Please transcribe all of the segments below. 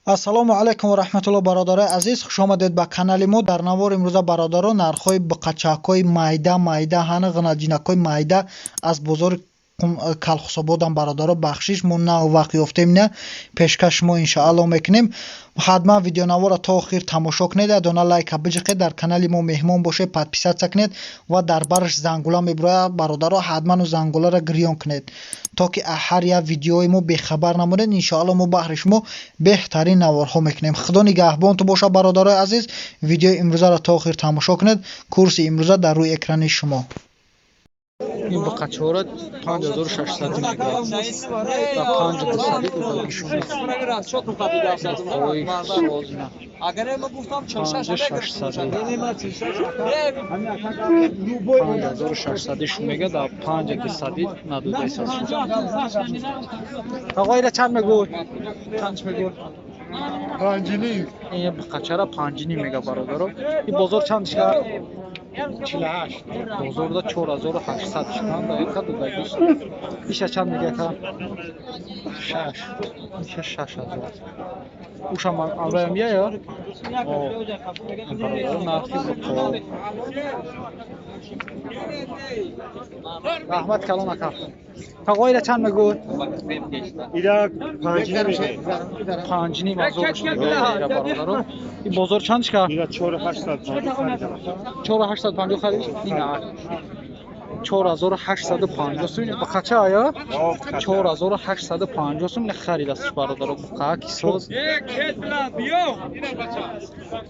ассалому алайкум ва раҳматуллоҳ. бародарои азиз, хуш омадед ба канали мо. Дар навори имрӯза бародаро нархҳои бақачакҳои майда ҳана ғанаҷинакҳои майда аз бозори Калхусободам бародаро бахшиш мо нав вақт ёфтем, не пешкаш мо иншаалло мекунем. ҳатман видеонавора то охир тамошо кунед, дона лайка биҷиқед, дар канали мо меҳмон бошед, подписатсия кунед ва дар бараш зангула мебурояд. бародаро ҳатман зангуларо гирён кунед, то ки ҳар як видеои мо бехабар намонед. иншаалло мо баҳри шумо беҳтарин наворҳо мекунем. худо нигаҳбонтон бошад бародарои азиз. видеои имрӯзаро то охир тамошо кунед. курси имрӯза дар рӯи экрани шумо. این با قچاره 5600 میگه و 5200 بودگیشون اوی سوزنه اگر ما گفتم 5600 شون میگه در 5200 ندوده احساس آقای را چند میگو؟ چند میگو؟ پنجینی این با قچاره پنجینی میگه برادرو. این بازار چند شد؟ 48 بازارda 4800 chiqqan da yo'q dudagi. Isha chand nega ka? 6000. O'sha men albayam ya. Narxi qo'y. Rahmat kalon aka. Taqoyla chand mego? ira 5 میشه 5 نیم بازار میگه برادرو. این بازار چند chiqqan? ira 4800 4850 خرید؟ نه 4850 сум ба қача ая 4850 сум خریدست برادر. بقا کی سوز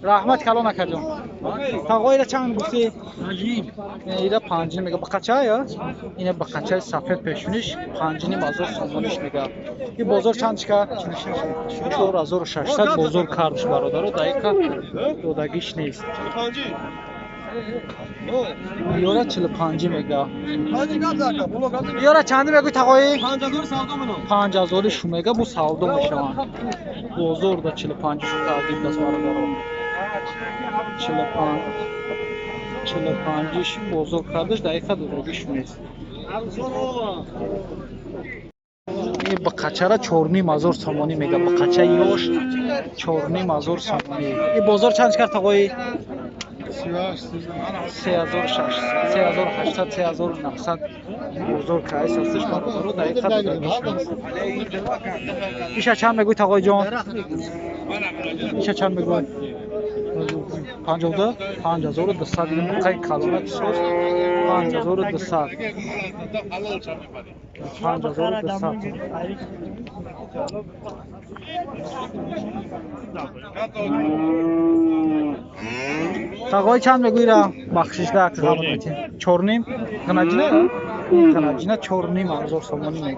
رحمت کلام نکردم. تقویل چند گفتی؟ 5 اینا 5 میگه با قچا aya اینا با قچای سفید پیشونیش 5 نیم بازار سومونیش میگه. این بازار چند چیکار 4600 بازار کارش برادر. دقیقاً دودگیش نیست. یورا 45 میگه. یورا چند میگه تقوی 5000 شو میگه. بو سودا میشوند بازار دا 45 شو تقدیم دست برادر. 45 ش بازار کردش دقیقاً دودگیش نیست. این با قچره 4500 سومونی میگه. با قچه یوش 4500 سومونی. این بازار چند کرد تقوی 3600 3800 3900 بازار که اساسش برادر دقیقاً دودگیش. ایشا چند میگوی تقوی جان؟ ایشا چند میگوی؟ 52 5200 این بقای کلمات سوز 5200 تقوی چند میگوی را بخشش ده که خبر میتین 4 نیم غناجینه غناجینه 4 نیم هزار سومونی میگه.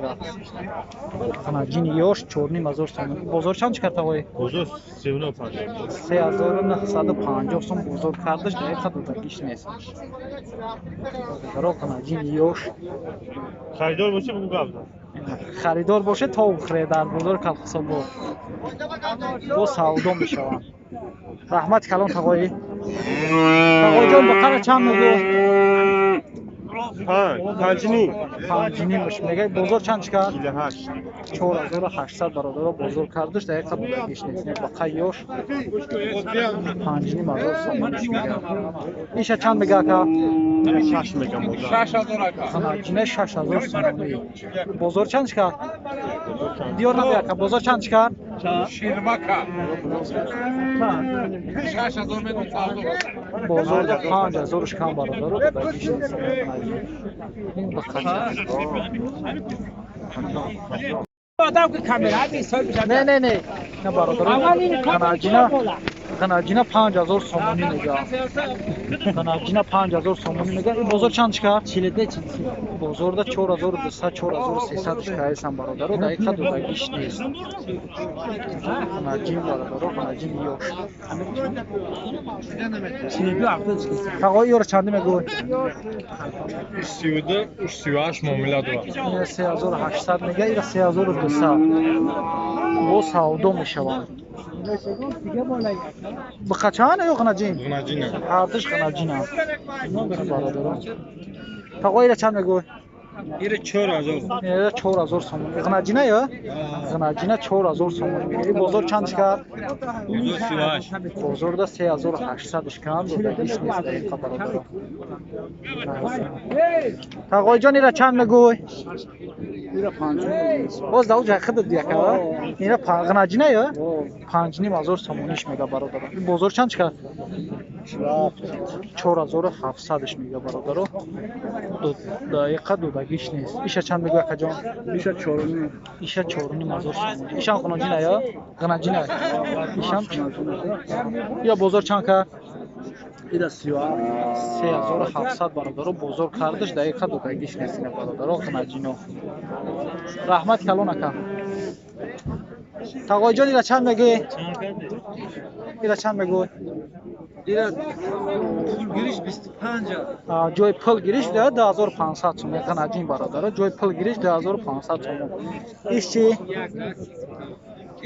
غناجین یوش 4 نیم هزار سومونی. بازار چند چکر تقوی؟ بازار 3950 سوم بازار کردش دقیقا دودگیش نیست. برای غناجین یوش خریدار باشه بگو قبل خریدار باشه تا بخره در بازار کلخساباد با سودا میشوند. رحمت کلام تقوی جان بقره چند میگو؟ 5 نیم 5 نیمش میگه. بازار چند چکر؟ 4800 برادر بازار کردش دقیقا بودگیش نیست. بقیه یوش 5 نیم هزار سومونیش میگه. ایشا چند میگه که؟ 6 میگم 6000 6000 سومونی. بازار چند چکر؟ دیار نمیگه که بازار چند چکر؟ 6000 بازار دا 5000 کم برادر بودگیش نیست. این بخچه آدم که کاملا بیسال میشه. نه برادر. غناجینه 5000 سومونی میگه. غناجینه 5000 سومونی میگه. این بازار چند چکر؟ 44 بازار دا 4200 4300 شکایسم برادر. دقیقا دودگیش نیست. غناجین برادر غناجین یوش تقوی یورا چند میگوی؟ 32 38 معامله داره. این 3800 میگه. این 3200 با سودا میشوند. بخچانه یا غناجین؟ غناجینه هردش غناجینه برادر. تقوی را چند میگوی؟ این 4000 4000 сомон. Гнаҷина ё? Гнаҷина 4000 сомон. И бозор чанд шикар? 38 Бозорда 3800 шикар додагиш нест дар ин бародаро. Тағойҷон ира чанд мегӯй? Боз дав ҷай хидд яка. Ира гнаҷина ё? 5500 сомониш мега бародаро. И бозор чанд шикар? 4700 мега бародаро. Дақиқа додагиш нест. Иша чанд мегӯй акаҷон? Іша 4 иша 4500 сомон. Ишам гнаҷина ё? Гнаҷина. Ишам я бозор чанд кар? іда 3700 бародаро бозор кардаш дақиқа додагиш нест ина бародаро гнаҷино. Раҳмат калон ака. Тағойҷон ира чанд мегӯй? Ира чанд мегӯй? іра пул гириш 25 ҷои пул гириш 2500 сомон гнаҷин бародаро. Ҷои пул гириш 2500 сомон. Иш чи?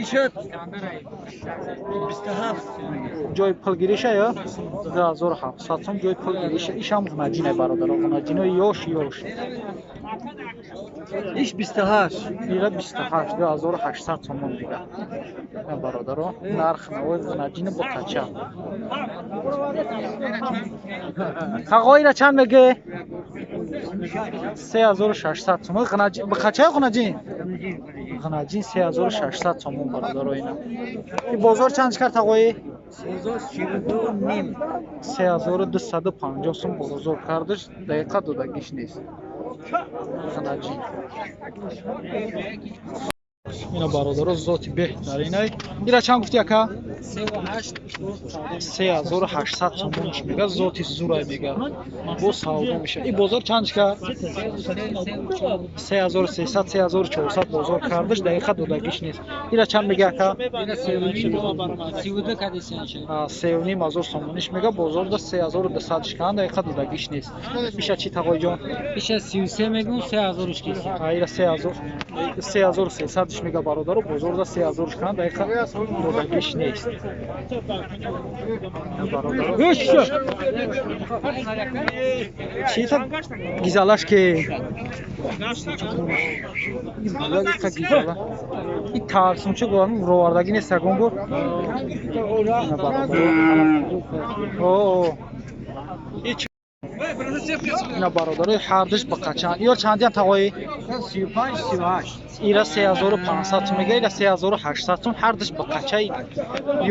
іша 27 ҷои пул гириша ё? 2700 сом ҷои пул гириша. Ишам гнаҷина бародаро. Гнаҷино ёш. іш 28 ира 28 2800 сомон дига. Бародаро нарх навои гнаҷина бо қача. Қағоира чанд меге? 3600 сомон. Гнаҷин ба қача гнаҷин? Гнаҷин 3600 сомон бародаро ина. И бозор чанд шикар тағои? 3250 сом бозор кардаш дақиқа додагиш нест. Гнаҷин. Ина бародаро зоти беҳтаринай. Ира чанд гуфти ака? 3800 сомониш мега. Зоти зурай мега. Бо савдо меша. И бозор чанд шикар? 3300 3400 бозор кардаш дақиқа додагиш нест. Ира чанд мега ака? 3500 сомониш мега. Бозорда 3200 шикар дақиқа додагиш нест. Иша чи тағойҷон? Иша 33 мегум 3000 шкис. Ира 3300 мега бародаро бозорда 3000 шикар дақиқа додагиш нест. Чита гизалаш ки гизала и тарсумча гуам ровардаги нест ягон бор. ина бародарои ҳардаш ба қачан ё чандиам тағои 35 ира 3500 сом мега ира 3800 сом ҳардаш ба қачаи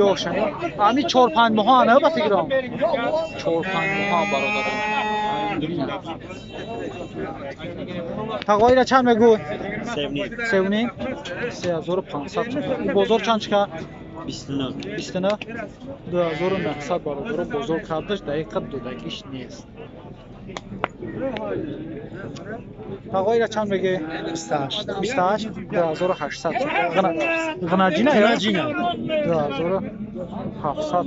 ёша ами 4-5 моҳа ана ба фикрам 4-5 моҳа бародаро тағои ира чанд мегӯй 3500 сом бозор чанд шикар 29 2900 бародаро бозор кардаш дақиқа додагиш нест. Тағои ира чанд меги? 28 2800 гнаҷина ё? 2700 сом.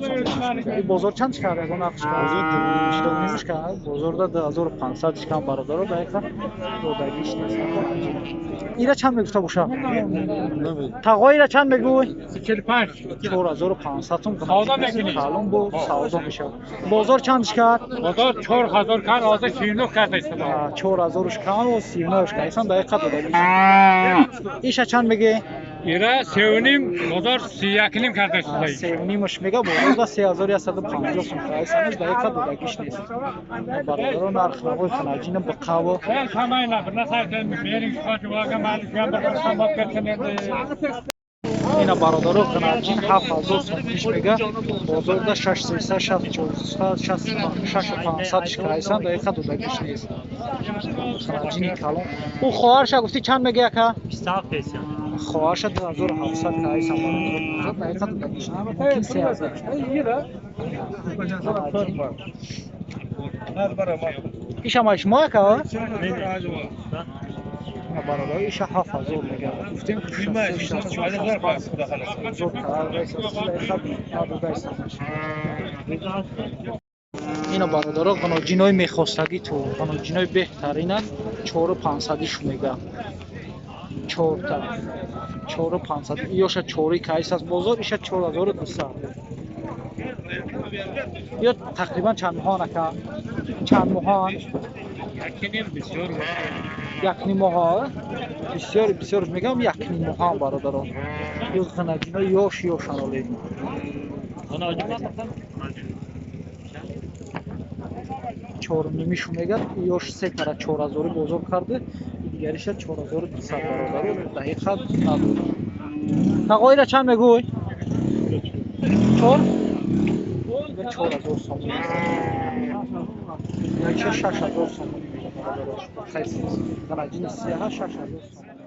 И бозор чанд шикар ягон ақш шикар? Бозорда 2500 шикар бародаро дақиқа додагиш нест. Ира чанд мегуфта боша? Тағои ира чанд мегӯй? 4500 сом гнаҷина калон бо савдо мешавад. Бозор чанд шикар? Бозор 4000 кар ҳозир 39 карда истифода. 4000 шикар ва 39 шикар. Исан дақиқа додагиш. Иша чанд меги? Ира 3.5 бозор 31 карда истифода. 3.5 мега бозорда 3150 сом. Исанаш дақиқа додагиш нест. Бародаро нарх навои гнаҷина ба қаво. Хамайна насайтен беринг хатвага маликам ба самот кардем. Ина бародаро гнаҷин 7000 сомониш мега. Бозорда 6300 6500 шикар. Исан дақиқа додагиш нест. Гнаҷини калон. У хоҳарша гуфти чанд мега ака? 27 хоҳарша 2700 кар. Исан дақиқа додагиш нест. Мумкин 3000. иша маиш мо ака? бародаро иша 7000 мега. Гуфтем ина бародаро гнаҷинои мехостагӣ ту гнаҷинои беҳтарина 4500 мега. 4500 ёша 4 кайс аст бозор иша 4200. ё тақрибан чанд моҳон ака? Чанд моҳон? Якинем бисёр якнимоҳа бисёр мегам якнимоҳа бародарон ёз ғанаҷина ёшан олед чорнимишу мегад ёш 3 кара 4000 бозор карде дигариша 4200 бародарон дақиқа надуд тағоира чанд мегӯй 4 4000 сом якша 6000 сом бародарон хайс ғанаҷини сиёҳа 6000 сом